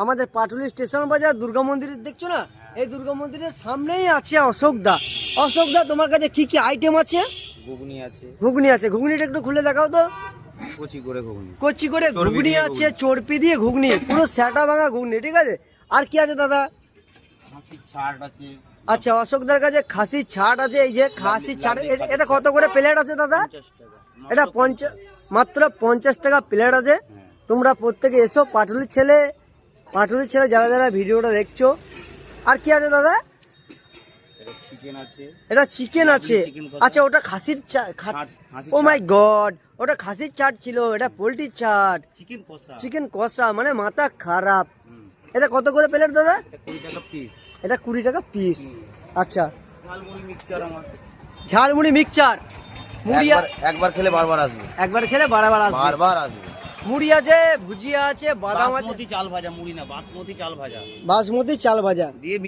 আমাদের পাটুলি স্টেশন বাজার দুর্গা মন্দির দেখছো না, এই দুর্গা মন্দিরের সামনেই আছে অশোকদা। অশোকদা, তোমার কাছে কি কি আইটেম আছে? ঘুগনি আছে, ঘুগনি আছে, ঘুগনিটা একটু খুলে দেখাও তো। কচি করে ঘুগনি, কচি করে ঘুগনি আছে, চর্পি দিয়ে ঘুগনি, পুরো স্যাটা ভাঙা ঘুগনি, ঠিক আছে। আর কি আছে দাদা? খাসির ছাড় আছে। আচ্ছা, অশোকদার কাছে খাসির ছাড় আছে। এই যে খাসির ছাড়, এটা কত করে প্লেট আছে দাদা? 50 টাকা। এটা মাত্র 50 টাকা প্লেট আছে। তোমরা প্রত্যেকে এসো, পাটুলির ছেলে যারা যারা ভিডিওটা দেখছো। আর কি আছে দাদা? এটা চিকেন আছে, এটা চিকেন আছে। আচ্ছা, ওটা খাসির ও মাই গড, ওটা খাসির চাট ছিল, এটা পোলট্রির চাট। চিকেন কষা মানে মাথা খারাপ। এটা কত করে প্লেট দাদা? 20 টাকা পিস। এটা 20 টাকা পিস। আচ্ছা, ঝালমুড়ি মিক্সচার আমার। ঝালমুড়ি মিক্সচার, মুড়ি একবার খেলে বারবার আসবে, একবার খেলে বারবার আসবে। বারবার আসবে। মুড়ি আছে, ভুজিয়া আছে, বাদাম আছে। বাসমতি চাল ভাজা, মুড়ি না, বাসমতি চাল ভাজা বাসমতি চাল ভাজা দিয়ে